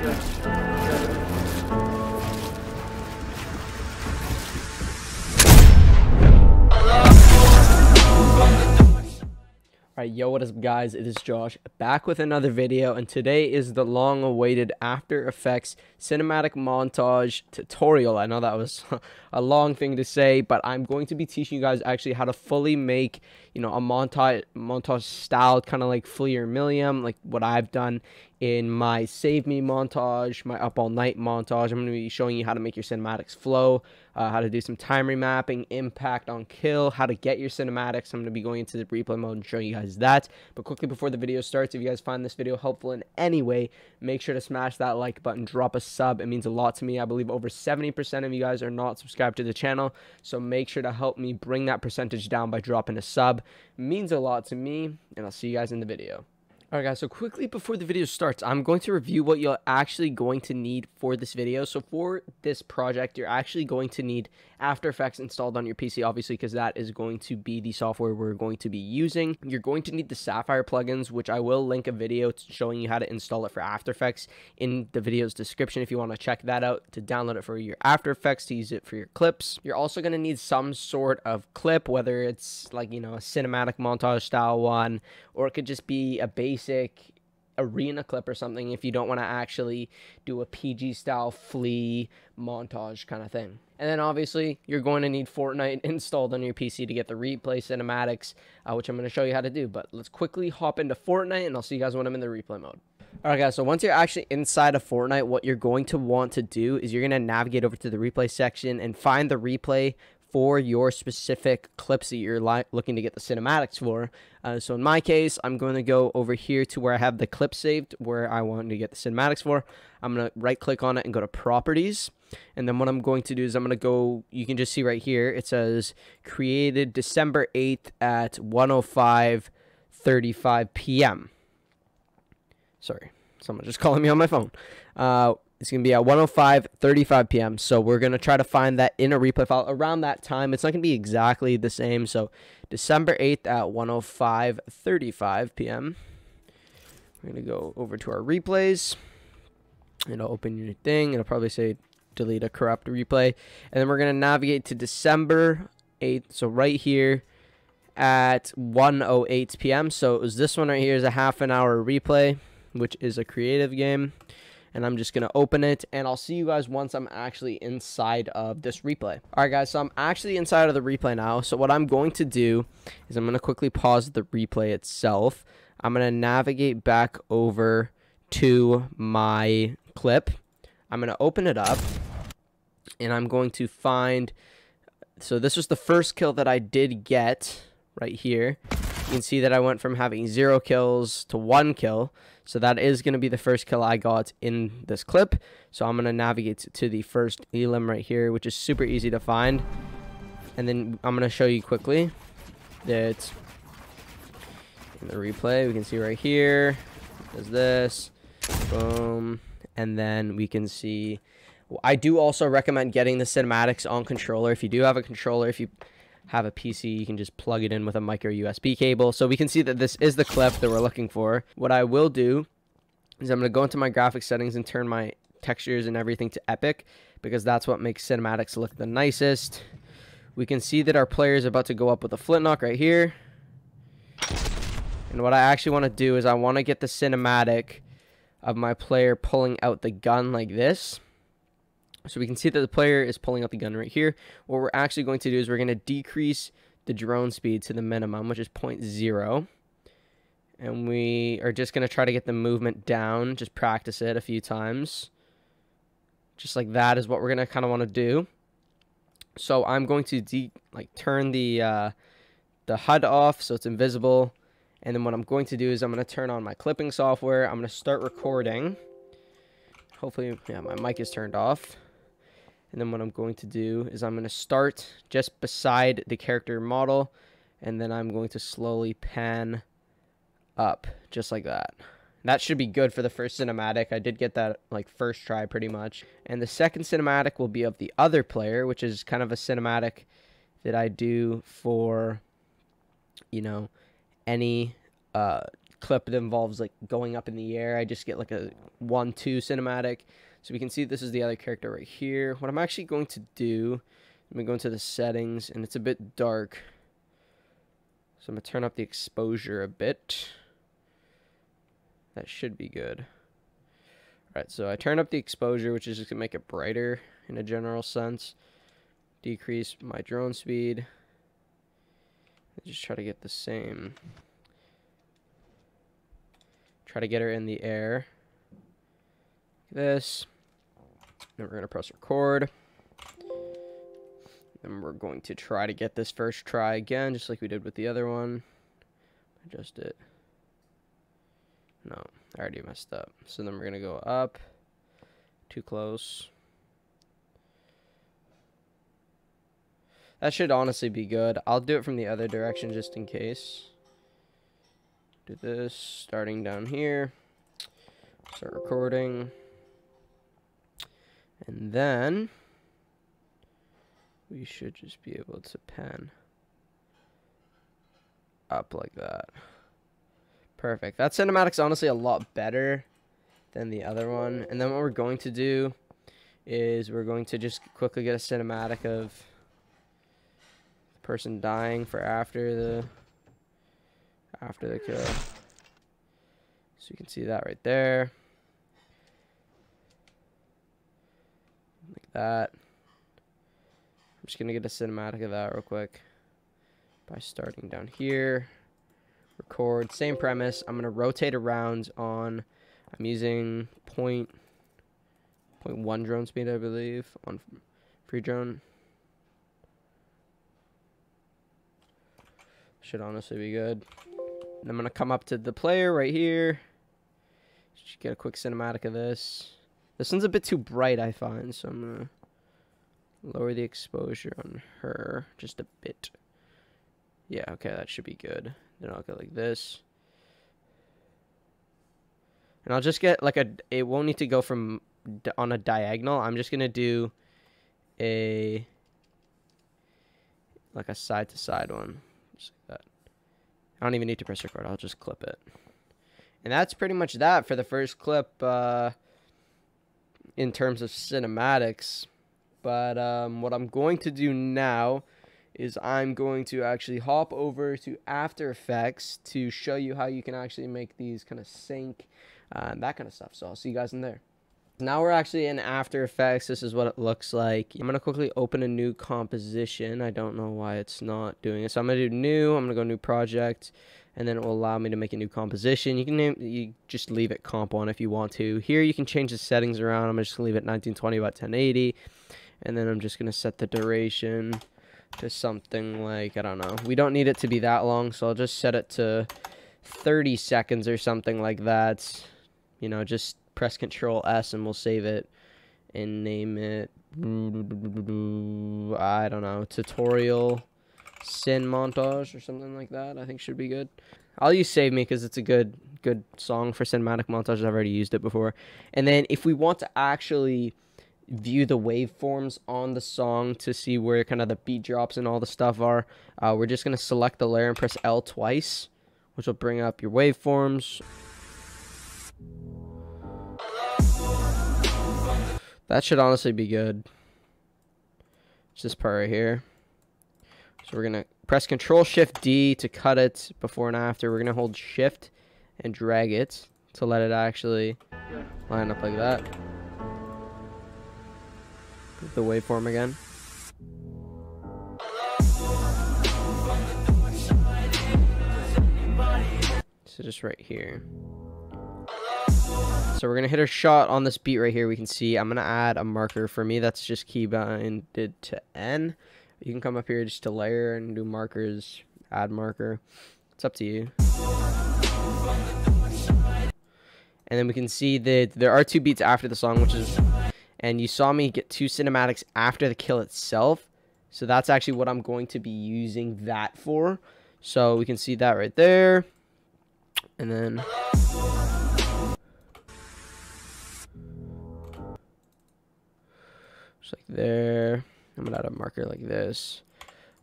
Alright, yo, what is up, guys? It is Josh, back with another video, and today is the long-awaited After Effects cinematic montage tutorial. I know that was a long thing to say, but I'm going to be teaching you guys actually how to fully make, a montage style, kind of like Flea or Milliam, like what I've done in my Save Me montage, my Up All Night montage. I'm going to be showing you how to make your cinematics flow, how to do some time remapping, impact on kill, how to get your cinematics. I'm going to be going into the replay mode and showing you guys that. But quickly before the video starts, if you guys find this video helpful in any way, make sure to smash that like button, drop a sub. It means a lot to me. I believe over 70% of you guys are not subscribed to the channel, so make sure to help me bring that percentage down by dropping a sub. It means a lot to me, and I'll see you guys in the video. Alright guys, so quickly before the video starts, I'm going to review what you're actually going to need for this video. So for this project, you're actually going to need After Effects installed on your PC, obviously, because that is going to be the software we're going to be using. You're going to need the Sapphire plugins, which I will link a video showing you how to install it for After Effects in the video's description if you want to check that out, to download it for your After Effects, to use it for your clips. You're also going to need some sort of clip, whether it's like, a cinematic montage style one, or it could just be a basic arena clip or something if you don't want to actually do a PG style Flea montage kind of thing. And then obviously you're going to need Fortnite installed on your PC to get the replay cinematics, which I'm going to show you how to do. But let's quickly hop into Fortnite and I'll see you guys when I'm in the replay mode. Alright guys, so once you're actually inside of Fortnite, what you're going to want to do is you're going to navigate over to the replay section and find the replay for your specific clips that you're looking to get the cinematics for. So in my case, I'm going to go over here to where I have the clip saved, where I want to get the cinematics for. I'm going to right click on it and go to properties. And then what I'm going to do is I'm going to go, you can just see right here, it says created December 8th at 1:05:35 p.m. Sorry, someone just calling me on my phone. It's going to be at 1:05:35 p.m. So we're going to try to find that in a replay file around that time. It's not going to be exactly the same. So December 8th at 1:05:35 p.m. We're going to go over to our replays. It'll open your thing. It'll probably say delete a corrupt replay. And then we're going to navigate to December 8th. So right here at 1:08 p.m. So it was this one right here is a half-an-hour replay, which is a creative game. And I'm just going to open it, and I'll see you guys once I'm actually inside of this replay. Alright guys, so I'm actually inside of the replay now. So what I'm going to do is I'm going to quickly pause the replay itself. I'm going to navigate back over to my clip. I'm going to open it up, and I'm going to find, so this was the first kill that I did get right here. You can see that I went from having 0 kills to 1 kill. So that is going to be the first kill I got in this clip. So I'm going to navigate to the first elim right here, which is super easy to find. And then I'm going to show you quickly that in the replay, we can see right here, does this, boom. And then we can see, I do also recommend getting the cinematics on controller. If you do have a controller, if you have a PC, you can just plug it in with a micro USB cable. So we can see that this is the clip that we're looking for. What I will do is I'm going to go into my graphics settings and turn my textures and everything to epic, because that's what makes cinematics look the nicest. We can see that our player is about to go up with a flintlock right here. And what I actually want to do is I want to get the cinematic of my player pulling out the gun like this. So we can see that the player is pulling out the gun right here. What we're actually going to do is we're going to decrease the drone speed to the minimum, which is 0.0. And we are just going to try to get the movement down. Just practice it a few times. Just like that is what we're going to kind of want to do. So I'm going to turn the HUD off so it's invisible. And then what I'm going to do is I'm going to turn on my clipping software. I'm going to start recording. Hopefully, yeah, my mic is turned off. And then what I'm going to do is I'm going to start just beside the character model, and then I'm going to slowly pan up, just like that. That should be good for the first cinematic. I did get that like first try pretty much. And the second cinematic will be of the other player, which is kind of a cinematic that I do for, any clip that involves like going up in the air. I just get like a 1-2 cinematic. So we can see this is the other character right here. What I'm actually going to do, I'm going to go into the settings, and it's a bit dark. So I'm going to turn up the exposure a bit. That should be good. Alright, so I turn up the exposure, which is just going to make it brighter in a general sense. Decrease my drone speed. Just try to get the same. Try to get her in the air. Like this. Then we're going to press record. Then we're going to try to get this first try again, just like we did with the other one. Adjust it. No, I already messed up. So then we're going to go up. Too close. That should honestly be good. I'll do it from the other direction just in case. Do this, starting down here. Start recording. And then we should just be able to pan up like that. Perfect. That cinematic's honestly a lot better than the other one. And then what we're going to do is we're going to just quickly get a cinematic of the person dying for after the kill. So you can see that right there. Like that. I'm just going to get a cinematic of that real quick by starting down here. Record, same premise. I'm going to rotate around on, I'm using 0.1 drone speed, I believe, on free drone. Should honestly be good. And I'm going to come up to the player right here. Just get a quick cinematic of this. This one's a bit too bright, I find, so I'm going to lower the exposure on her just a bit. Yeah, okay, that should be good. Then I'll go like this. And I'll just get like it won't need to go from on a diagonal. I'm just going to do like a side to side one. Just like that. I don't even need to press record. I'll just clip it. And that's pretty much that for the first clip in terms of cinematics. But what I'm going to do now is I'm going to actually hop over to After Effects to show you how you can actually make these kind of sync and that kind of stuff. So I'll see you guys in there. Now we're actually in After Effects. This is what it looks like. I'm going to quickly open a new composition. I don't know why it's not doing it. So I'm going to do new. I'm going to go new project. And then it will allow me to make a new composition. You just leave it comp on if you want to. Here you can change the settings around. I'm just going to leave it 1920 by 1080. And then I'm just going to set the duration to something like, I don't know. We don't need it to be that long, so I'll just set it to 30 seconds or something like that. You know, just press Control S and we'll save it and name it, I don't know, tutorial sin montage or something like that. I think should be good. I'll use Save Me because it's a good song for cinematic montage. I've already used it before. And then if we want to actually view the waveforms on the song to see where kind of the beat drops and all the stuff are, we're just going to select the layer and press L twice, which will bring up your waveforms. That should honestly be good. It's this part right here. So we're going to press Control Shift D to cut it before and after. We're going to hold Shift and drag it to let it actually line up like that. The waveform again. So just right here. So we're gonna hit a shot on this beat right here. We can see I'm gonna add a marker. For me, that's just keybinded to N. You can come up here just to layer and do markers, add marker. It's up to you. And then we can see that there are 2 beats after the song, which is, and you saw me get 2 cinematics after the kill itself. So that's actually what I'm going to be using that for. So we can see that right there. And then just like there. I'm gonna add a marker like this,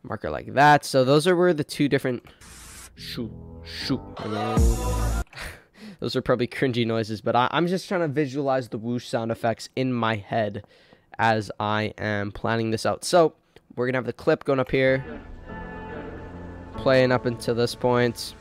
marker like that. So those are where the 2 different shoot. Those are probably cringy noises, but I'm just trying to visualize the whoosh sound effects in my head as I am planning this out. So we're gonna have the clip going up here, playing up until this point.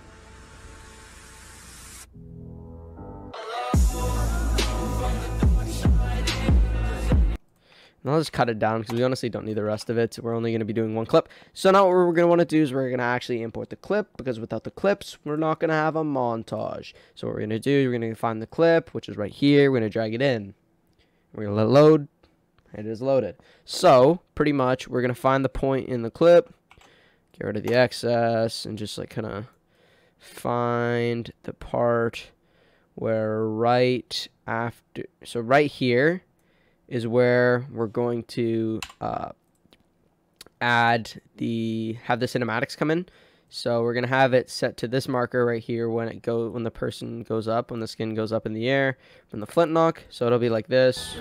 And I'll just cut it down because we honestly don't need the rest of it. We're only going to be doing one clip. So now what we're going to want to do is we're going to actually import the clip, because without the clips, we're not going to have a montage. So what we're going to do, we're going to find the clip, which is right here. We're going to drag it in. We're going to let it load. It is loaded. So pretty much we're going to find the point in the clip, get rid of the excess, and just like kind of find the part where right after, so right here is where we're going to have the cinematics come in. So we're gonna have it set to this marker right here when the person goes up, when the skin goes up in the air from the flint knock. So it'll be like this.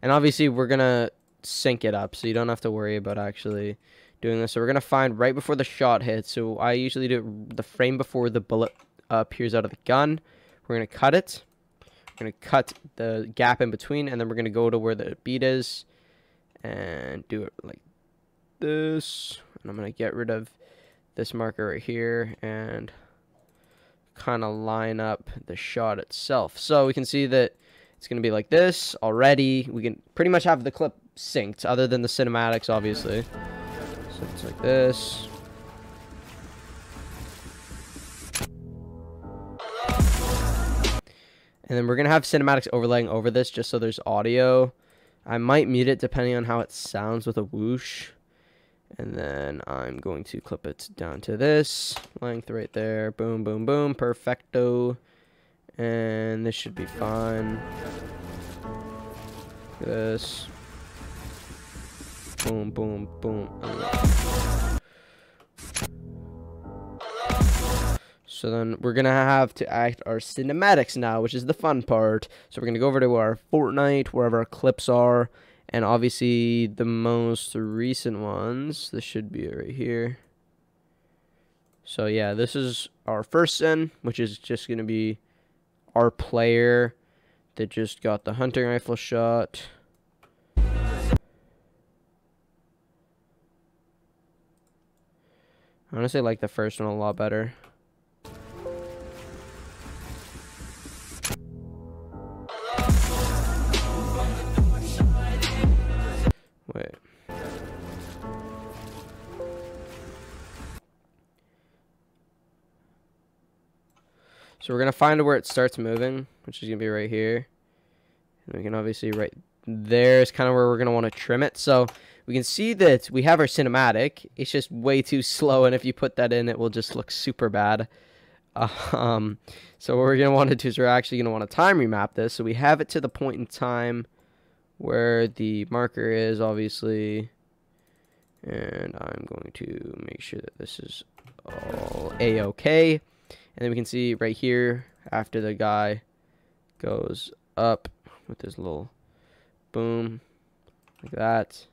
And obviously we're gonna sync it up, so you don't have to worry about actually doing this. So we're gonna find right before the shot hits. So I usually do the frame before the bullet appears out of the gun. We're gonna cut it. We're gonna cut the gap in between, and then we're gonna go to where the beat is and do it like this. And I'm gonna get rid of this marker right here and kind of line up the shot itself. So we can see that it's gonna be like this already. We can pretty much have the clip synced, other than the cinematics, obviously. So it's like this. And then we're going to have cinematics overlaying over this just so there's audio. I might mute it depending on how it sounds with a whoosh. And then I'm going to clip it down to this length right there. Boom, boom, boom. Perfecto. And this should be fine. This. Boom, boom, boom. So then we're going to have to act our cinematics now, which is the fun part. So we're going to go over to our Fortnite, wherever our clips are. And obviously the most recent ones, this should be right here. So yeah, this is our first scene, which is just going to be our player that just got the hunting rifle shot. I honestly like the first one a lot better. Wait. So we're going to find where it starts moving, which is going to be right here. And we can obviously right there is kind of where we're going to want to trim it. So we can see that we have our cinematic. It's just way too slow, and if you put that in, it will just look super bad. So what we're going to want to do is we're actually going to want to time remap this. So we have it to the point in time where the marker is, obviously. And I'm going to make sure that this is all A-okay. And then we can see right here, after the guy goes up with this little boom, like that.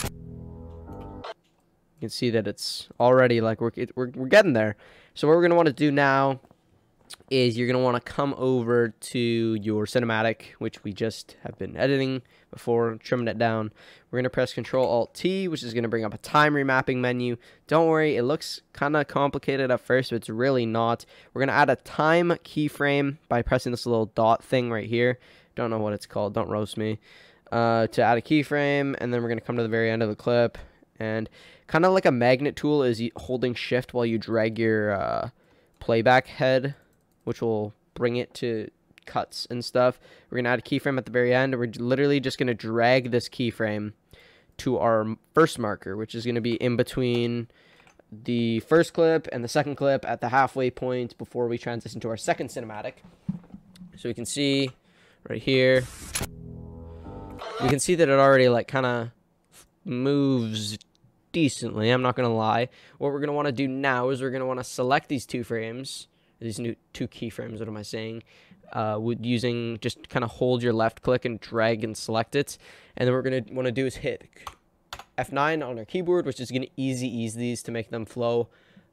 You can see that it's already like we're getting there. So what we're going to want to do now is you're going to want to come over to your cinematic, which we just have been editing before, trimming it down. We're going to press Control-Alt-T, which is going to bring up a time remapping menu. Don't worry, it looks kind of complicated at first, but it's really not. We're going to add a time keyframe by pressing this little dot thing right here. Don't know what it's called, don't roast me. To add a keyframe, and then we're going to come to the very end of the clip. And kind of like a magnet tool is holding shift while you drag your playback head, which will bring it to cuts and stuff. We're going to add a keyframe at the very end, and we're literally just going to drag this keyframe to our first marker, which is going to be in between the first clip and the second clip at the halfway point before we transition to our second cinematic. So we can see right here, we can see that it already like kind of moves decently, I'm not going to lie. What we're going to want to do now is we're going to want to select these two frames, these new two keyframes, what am I saying? With using, just kind of hold your left click and drag and select it. And then what we're going to want to do is hit F9 on our keyboard, which is going to ease these to make them flow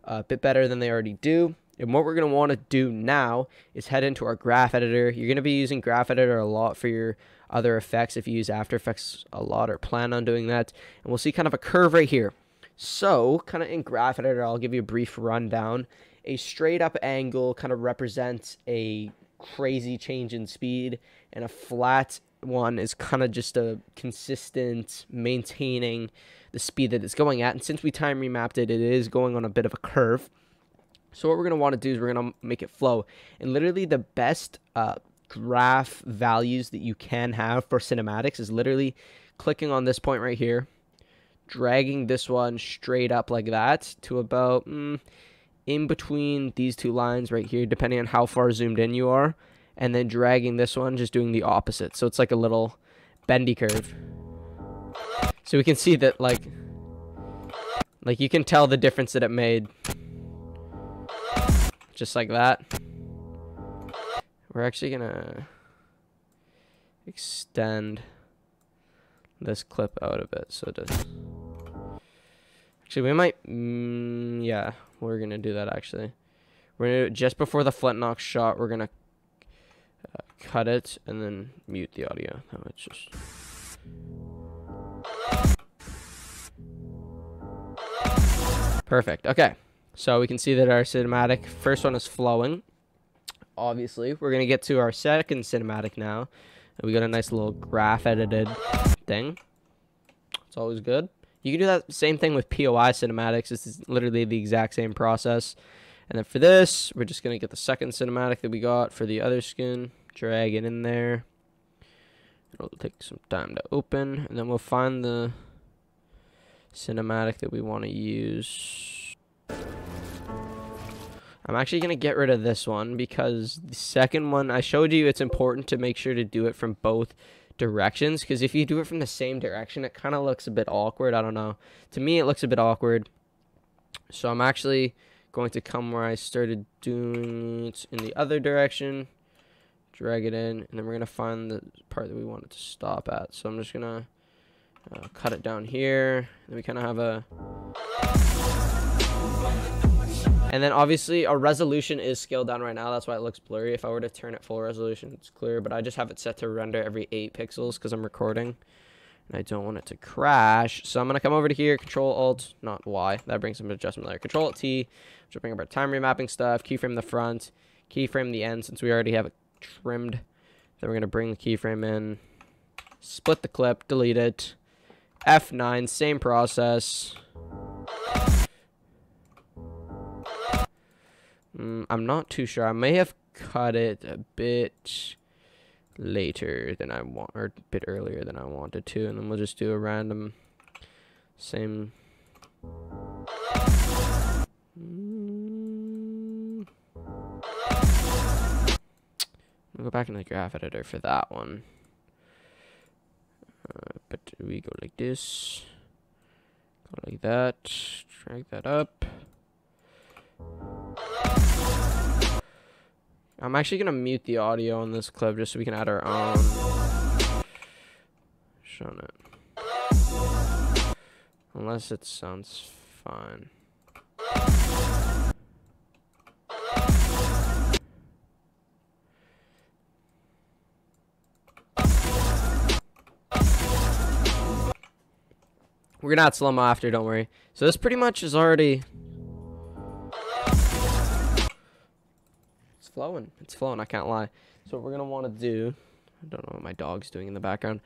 a bit better than they already do. And what we're going to want to do now is head into our graph editor. You're going to be using graph editor a lot for your other effects if you use After Effects a lot or plan on doing that. And we'll see kind of a curve right here. So kind of in graph editor, I'll give you a brief rundown. A straight up angle kind of represents a crazy change in speed, and a flat one is kind of just a consistent maintaining the speed that it's going at. And since we time remapped it, it is going on a bit of a curve. So what we're going to want to do is we're going to make it flow. And literally the best graph values that you can have for cinematics is literally clicking on this point right here, dragging this one straight up like that to about in between these two lines right here, depending on how far zoomed in you are, and then dragging this one, just doing the opposite. So it's like a little bendy curve. So we can see that like you can tell the difference that it made. Just like that. We're actually gonna extend this clip out a bit so it does. Actually, we might, yeah, we're gonna do that actually. We're gonna do it just before the flint knock shot. We're gonna cut it and then mute the audio. That was just. Perfect. Okay. So we can see that our cinematic, first one is flowing. Obviously, we're going to get to our second cinematic now. We got a nice little graph edited thing. It's always good. You can do that same thing with POI cinematics. This is literally the exact same process. And then for this, we're just going to get the second cinematic that we got for the other skin. Drag it in there. It'll take some time to open. And then we'll find the cinematic that we want to use. I'm actually going to get rid of this one because the second one, I showed you it's important to make sure to do it from both directions, because if you do it from the same direction, it kind of looks a bit awkward. I don't know. To me, it looks a bit awkward. So I'm actually going to come where I started doing it in the other direction, drag it in, and then we're going to find the part that we want it to stop at. So I'm just going to cut it down here. Then we kind of have a... And then obviously our resolution is scaled down right now. That's why it looks blurry. If I were to turn it full resolution, it's clear. But I just have it set to render every 8 pixels because I'm recording. And I don't want it to crash. So I'm going to come over to here, Control-Alt, not Y. That brings some adjustment layer. Control-T, which will bring up our time remapping stuff. Keyframe the front. Keyframe the end since we already have it trimmed. Then we're going to bring the keyframe in. Split the clip. Delete it. F9, same process. I'm not too sure. I may have cut it a bit later than I want, or a bit earlier than I wanted to, and then we'll just do a random same. I'll go back into the graph editor for that one. But we go like this, go like that, drag that up. I'm actually going to mute the audio on this clip just so we can add our own. Showing it. Unless it sounds fine. We're going to add slow-mo after, don't worry. So this pretty much is already... It's flowing, I can't lie. So what we're gonna want to do, I don't know what my dog's doing in the background.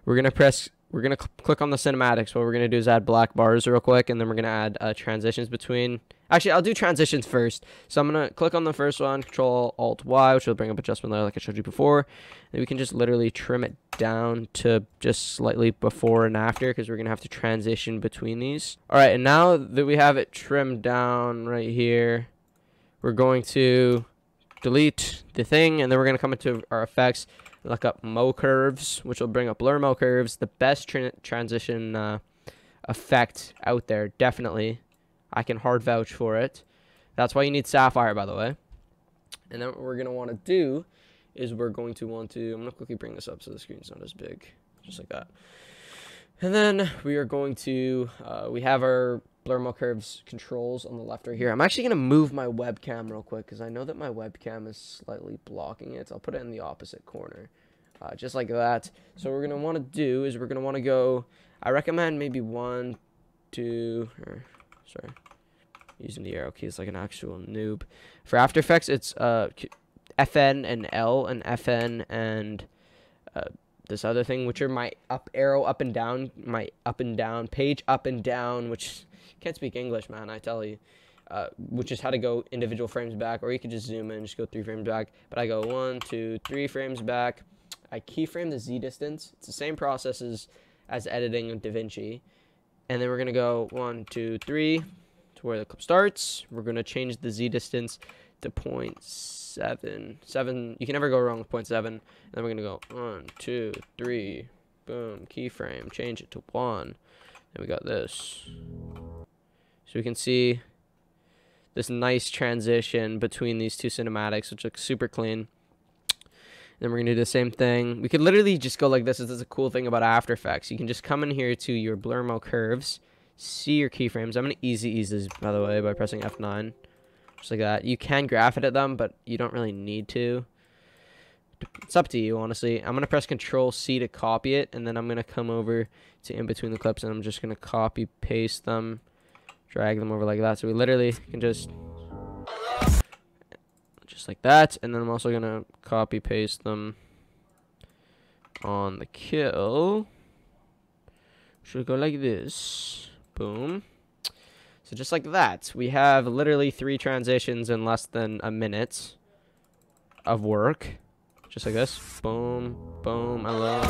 We're gonna click on the cinematics. What we're gonna do is add black bars real quick, and then we're gonna add transitions between. Actually, I'll do transitions first. So I'm gonna click on the first one, Control Alt Y, which will bring up adjustment layer like I showed you before. And we can just literally trim it down to just slightly before and after, because we're gonna have to transition between these. All right, and now that we have it trimmed down right here, we're going to delete the thing, and then we're going to come into our effects, look up Mo Curves, which will bring up Blur Mo Curves, the best transition effect out there, definitely. I can hard vouch for it. That's why you need Sapphire, by the way. And then what we're going to want to do is we're going to want to, I'm going to quickly bring this up so the screen's not as big, just like that. And then we are going to, we have our blur curves controls on the left right here. I'm actually going to move my webcam real quick because I know that my webcam is slightly blocking it. So I'll put it in the opposite corner, just like that. So what we're going to want to do is we're going to want to go, I recommend maybe 1, 2, sorry, using the arrow keys like an actual noob. For After Effects, it's FN and L and FN and this other thing, which are my up arrow up and down, my up and down, page up and down, which can't speak English, man, I tell you. Which is how to go individual frames back, or you could just zoom in, just go 3 frames back. But I go 1, 2, 3 frames back. I keyframe the Z distance. It's the same process as editing in DaVinci. And then we're gonna go 1, 2, 3 to where the clip starts. We're gonna change the Z distance to 0.7. You can never go wrong with 0.7. And then we're gonna go 1, 2, 3, boom, keyframe, change it to 1. And we got this. So we can see this nice transition between these two cinematics, which looks super clean. Then we're gonna do the same thing. We could literally just go like this. This is a cool thing about After Effects. You can just come in here to your blur curves, see your keyframes. I'm gonna easy ease this, by the way, by pressing F9. Just like that. You can graph it at them, but you don't really need to. It's up to you, honestly. I'm going to press Control C to copy it, and then I'm going to come over to in between the clips, and I'm just going to copy, paste them, drag them over like that. So we literally can just like that, and then I'm also going to copy, paste them on the kill. Should go like this. Boom. So just like that, we have literally 3 transitions in less than a minute of work. Just like this. Boom, boom, hello.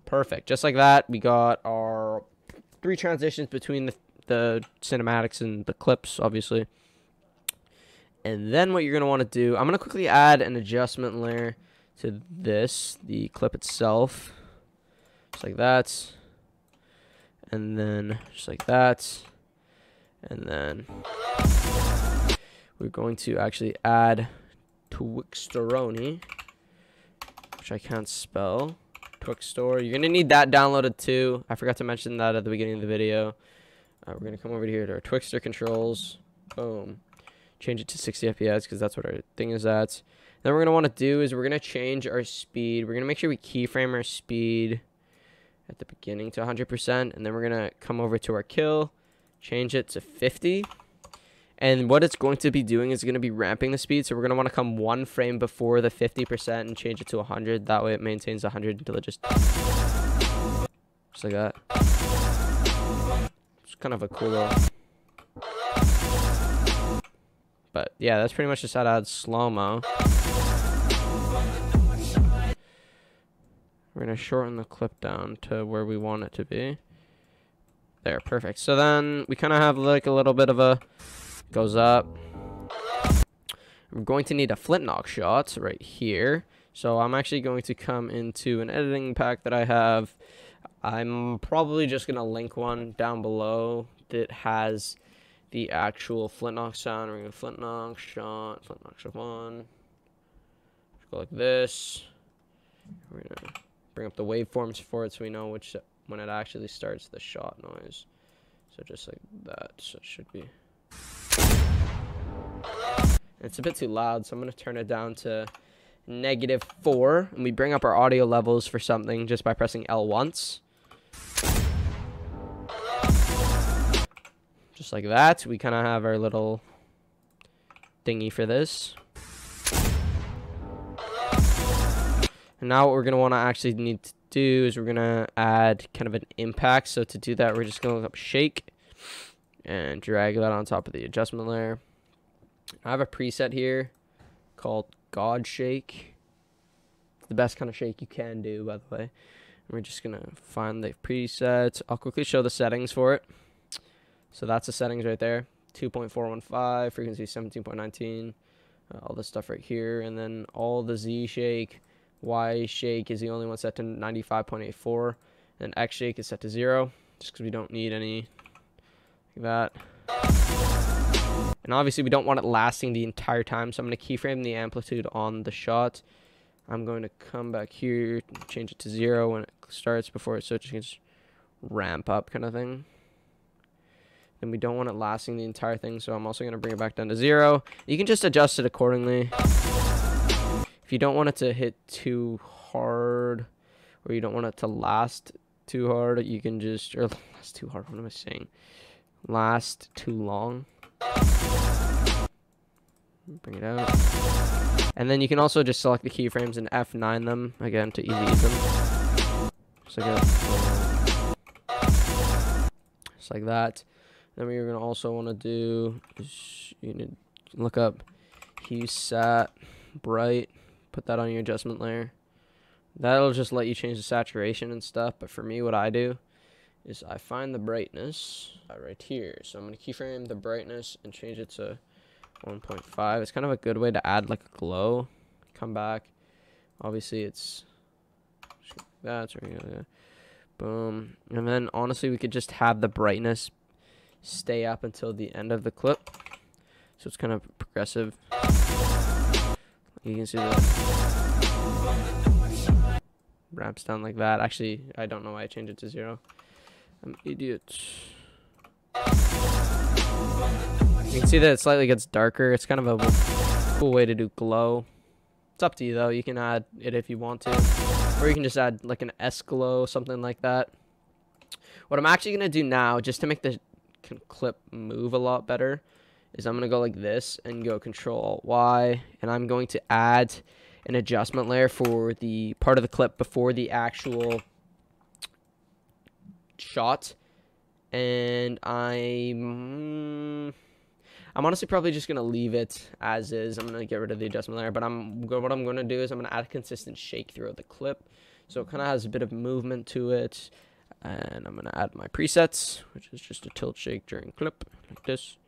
Perfect. Just like that, we got our 3 transitions between the cinematics and the clips, obviously. And then what you're going to want to do, I'm going to quickly add an adjustment layer to this, the clip itself. Just like that. And then just like that. And then we're going to actually add Twixtoroni, which I can't spell. Twixtor. You're going to need that downloaded too. I forgot to mention that at the beginning of the video. We're going to come over here to our Twixtor controls. Boom. Change it to 60 FPS because that's what our thing is at. Then what we're going to want to do is we're going to change our speed. We're going to make sure we keyframe our speed at the beginning to 100%. And then we're going to come over to our kill. Change it to 50. And what it's going to be doing is going to be ramping the speed. So we're going to want to come 1 frame before the 50% and change it to 100. That way it maintains 100 until it just like that. It's kind of a cool little... But yeah, that's pretty much just how to add slow-mo. We're going to shorten the clip down to where we want it to be. There, perfect. So then we kind of have like a little bit of a goes up. We're going to need a flint knock shot right here. So I'm actually going to come into an editing pack that I have. I'm probably just going to link one down below that has the actual flint knock sound. We're going to flint knock shot 1. Go like this. We're going to bring up the waveforms for it so we know which when it actually starts the shot noise. So just like that. So it should be. It's a bit too loud, so I'm going to turn it down to -4. And we bring up our audio levels for something just by pressing L once. Just like that. We kind of have our little thingy for this. And now what we're going to want to actually need to do is we're going to add kind of an impact. So to do that, we're just going to look up shake and drag that on top of the adjustment layer. I have a preset here called God Shake. It's the best kind of shake you can do, by the way. And we're just going to find the preset. I'll quickly show the settings for it. So that's the settings right there. 2.415, frequency 17.19, all this stuff right here. And then all the Z shake, Y shake is the only one set to 95.84. And X shake is set to 0, just because we don't need any like that. And obviously we don't want it lasting the entire time, so I'm going to keyframe the amplitude on the shot. I'm going to come back here, change it to 0 when it starts before it switches. ramp up kind of thing. And we don't want it lasting the entire thing, so I'm also going to bring it back down to 0. You can just adjust it accordingly. If you don't want it to hit too hard, or you don't want it to last too hard, you can just, or last too hard, what am I saying? Last too long. Bring it out. And then you can also just select the keyframes and F9 them, again, to ease them. Just like that. Just like that. Then what you're going to also want to do is you need to look up hue sat bright, put that on your adjustment layer. That'll just let you change the saturation and stuff, but for me what I do is I find the brightness right here. So I'm going to keyframe the brightness and change it to 1.5. It's kind of a good way to add like a glow. Come back. Obviously it's that's right. Boom. And then honestly we could just have the brightness stay up until the end of the clip, so it's kind of progressive. You can see that ramps down like that. Actually, I don't know why I changed it to 0. I'm an idiot. You can see that it slightly gets darker. It's kind of a cool way to do glow. It's up to you though. You can add it if you want to, or you can just add like an S glow, something like that. What I'm actually gonna do now, just to make the clip move a lot better, is I'm going to go like this and go Control-Alt-Y, and I'm going to add an adjustment layer for the part of the clip before the actual shot. And I'm honestly probably just going to leave it as is. I'm going to get rid of the adjustment layer, but what I'm going to do is I'm going to add a consistent shake throughout the clip, so it kind of has a bit of movement to it. And I'm going to add my presets, which is just a tilt shake during clip, like this.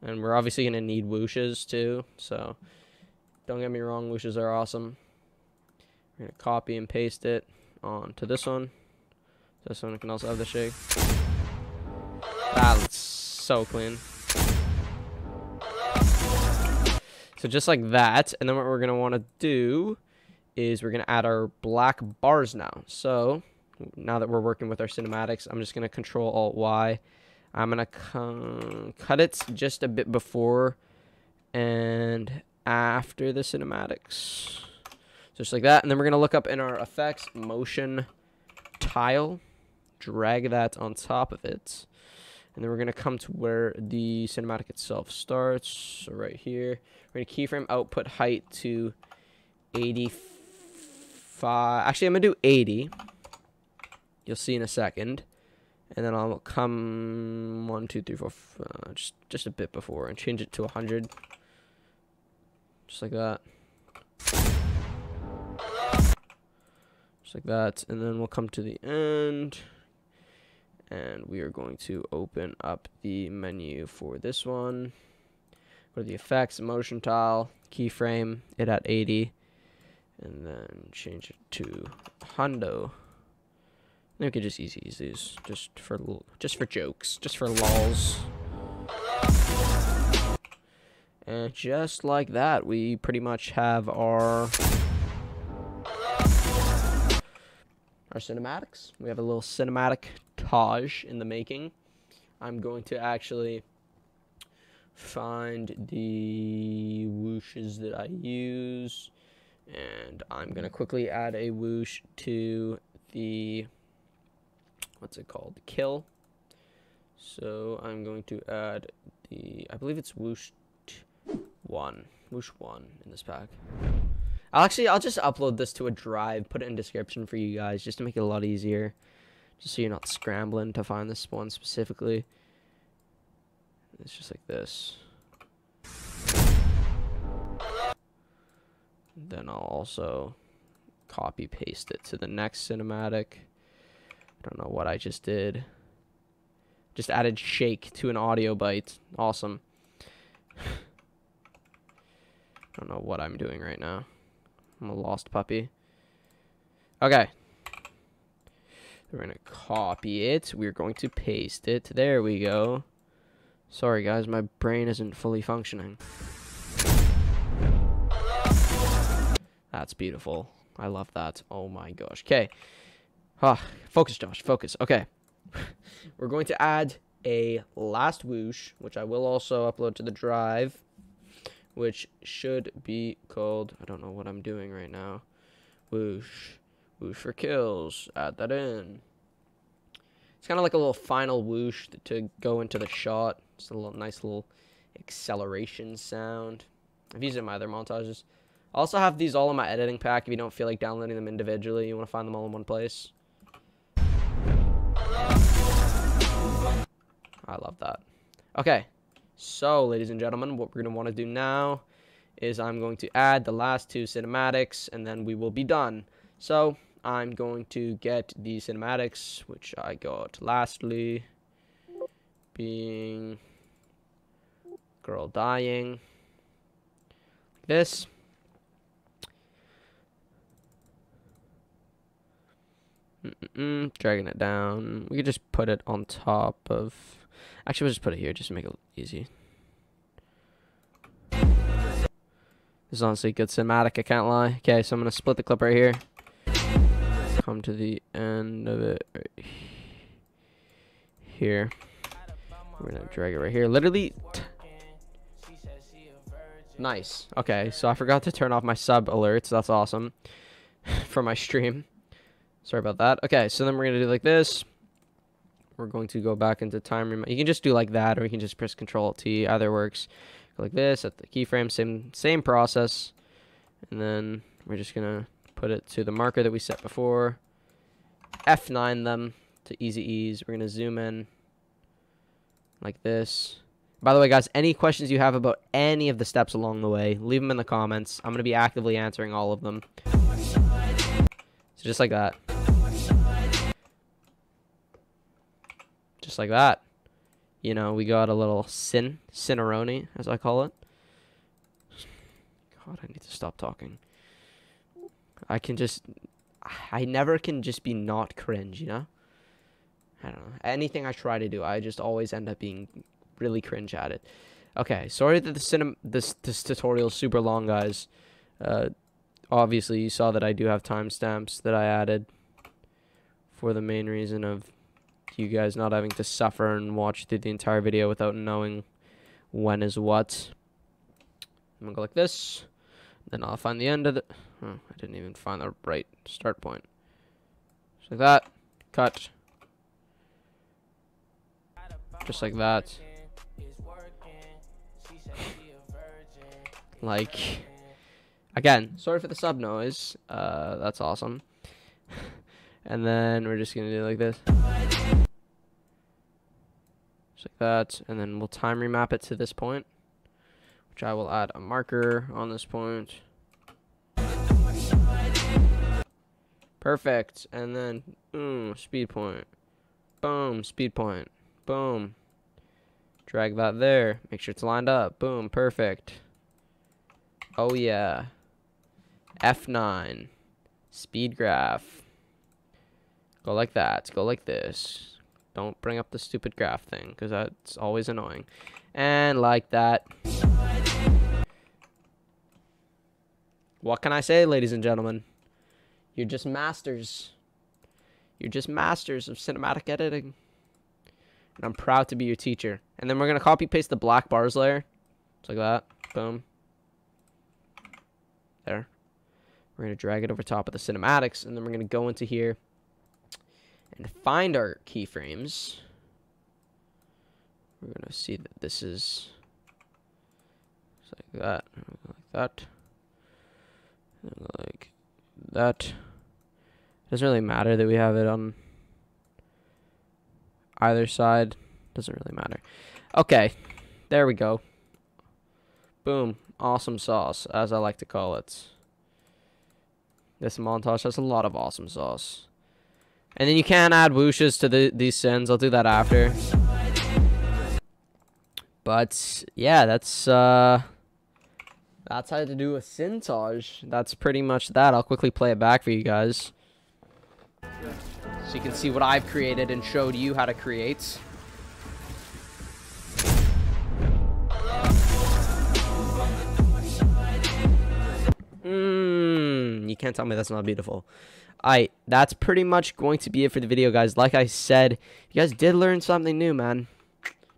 And we're obviously going to need whooshes too, so don't get me wrong, whooshes are awesome. We're going to copy and paste it onto this one. This one can also have the shake. That looks so clean. So just like that, and then what we're going to want to do is we're going to add our black bars now. So now that we're working with our cinematics, I'm just going to Control-Alt-Y. I'm going to cut it just a bit before and after the cinematics. Just like that. And then we're going to look up in our effects, motion tile, drag that on top of it. And then we're going to come to where the cinematic itself starts. So right here, we're going to keyframe output height to 85. Actually, I'm going to do 80. You'll see in a second. And then I'll come 1, 2, 3, 4, just a bit before and change it to 100. Just like that. Just like that. And then we'll come to the end. And we are going to open up the menu for this one. Go to the effects, motion tile, keyframe it at 80, and then change it to hundo. And we could just use these just for jokes, just for lols. And just like that, we pretty much have our cinematics. We have a little cinematic Tage in the making. I'm going to actually find the whooshes that I use, and I'm going to quickly add a whoosh to the, what's it called, kill. So I'm going to add the, I believe it's whoosh 1 in this pack. I'll just upload this to a drive, put it in description for you guys, just to make it a lot easier, just so you're not scrambling to find this one specifically. It's just like this. Then I'll also copy paste it to the next cinematic. I don't know what I just did. Just added shake to an audio bite. Awesome. I don't know what I'm doing right now. I'm a lost puppy. Okay. We're going to copy it. We're going to paste it. There we go. Sorry, guys. My brain isn't fully functioning. That's beautiful. I love that. Oh my gosh. Okay. Focus, Josh. Focus. Okay. We're going to add a last whoosh, which I will also upload to the drive, which should be called, I don't know what I'm doing right now. Whoosh. Whoosh for kills. Add that in. It's kind of like a little final whoosh to go into the shot. It's a little nice little acceleration sound. I've used it in my other montages. I also have these all in my editing pack if you don't feel like downloading them individually. You want to find them all in one place. I love that. Okay, so ladies and gentlemen, what we're going to want to do now is I'm going to add the last two cinematics, and then we will be done. So I'm going to get the cinematics, which I got lastly, being girl dying. This. Dragging it down. We could just put it on top of... Actually, we'll just put it here just to make it easy. This is honestly a good cinematic, I can't lie. Okay, so I'm going to split the clip right here. Come to the end of it right here. We're going to drag it right here. Literally... Nice. Okay, so I forgot to turn off my sub alerts. That's awesome. For my stream. Sorry about that. Okay, so then we're going to do like this. We're going to go back into time. You can just do like that, or you can just press Control-T. Either works. Go like this at the keyframe. Same process. And then we're just going to put it to the marker that we set before. F9 them to easy ease. We're going to zoom in like this. By the way, guys, any questions you have about any of the steps along the way, leave them in the comments. I'm going to be actively answering all of them. So just like that. Just like that. You know, we got a little cineroni, as I call it. God, I need to stop talking. I never can just be not cringe, you know? I don't know. Anything I try to do, I just always end up being really cringe at it. Okay, sorry that this tutorial is super long, guys. Obviously, you saw that I do have timestamps that I added for the main reason of you guys not having to suffer and watch through the entire video without knowing when is what. I'm going to go like this. Then I'll find the end of the... Oh, I didn't even find the right start point. Just like that. Cut. Just like that. Like... Again, sorry for the sub noise. That's awesome. And then we're just going to do like this. Just like that. And then we'll time remap it to this point, which I will add a marker on this point. Perfect. And then, speed point. Boom, speed point. Boom. Drag that there. Make sure it's lined up. Boom, perfect. Oh, yeah. F9. Speed graph. Go like that. Go like this. Don't bring up the stupid graph thing, because that's always annoying. And like that. What can I say, ladies and gentlemen? You're just masters. You're just masters of cinematic editing. And I'm proud to be your teacher. And then we're going to copy paste the black bars layer. Just like that. Boom. There. We're going to drag it over top of the cinematics, and then we're going to go into here and find our keyframes. We're going to see that this is just like that, like that, like that. Doesn't really matter that we have it on either side. Doesn't really matter. Okay, there we go. Boom. Awesome sauce, as I like to call it. This montage has a lot of awesome sauce. And then you can add whooshes to these sins. I'll do that after. But yeah, that's how to do a Montage. That's pretty much that. I'll quickly play it back for you guys, so you can see what I've created and showed you how to create. You can't tell me that's not beautiful. Alright, that's pretty much going to be it for the video, guys. Like I said, you guys did learn something new, man.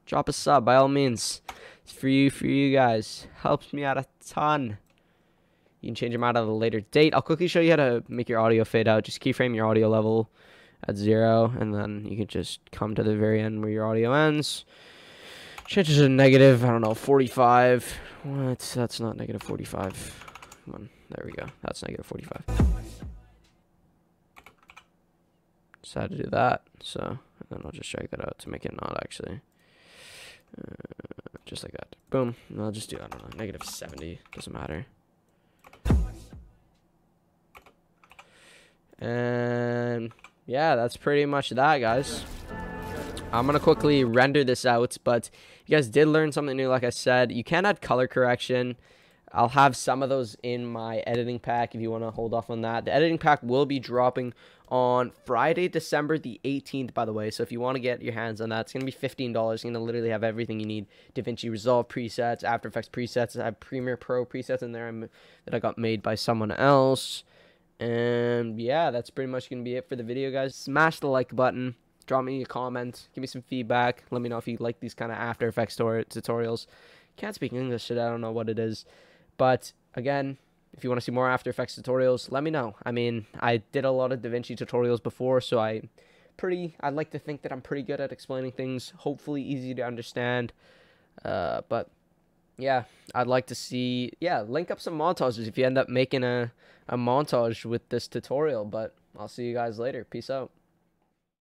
Drop a sub, by all means. It's for you guys. Helps me out a ton. You can change them out at a later date. I'll quickly show you how to make your audio fade out. Just keyframe your audio level at 0, and then you can just come to the very end where your audio ends. Change it to negative, I don't know, 45. What? That's not negative 45. Come on, there we go. That's negative 45. Just had to do that, so, and then I'll just drag that out to make it not actually. Just like that. Boom. And I'll just do, I don't know, negative 70. Doesn't matter. And yeah, that's pretty much that, guys. I'm gonna quickly render this out, but you guys did learn something new. Like I said, you can add color correction. I'll have some of those in my editing pack if you want to hold off on that. The editing pack will be dropping on Friday, December the 18th, by the way. So if you want to get your hands on that, it's going to be $15. You're going to literally have everything you need. DaVinci Resolve presets, After Effects presets. I have Premiere Pro presets in there that I got made by someone else. And yeah, that's pretty much going to be it for the video, guys. Smash the like button. Drop me a comment. Give me some feedback. Let me know if you like these kind of After Effects tutorials. Can't speak English, shit. I don't know what it is. But again, if you want to see more After Effects tutorials, let me know. I mean, I did a lot of DaVinci tutorials before, so I'd like to think that I'm pretty good at explaining things, hopefully easy to understand. But yeah, I'd like to see, link up some montages if you end up making a montage with this tutorial. But I'll see you guys later. Peace out.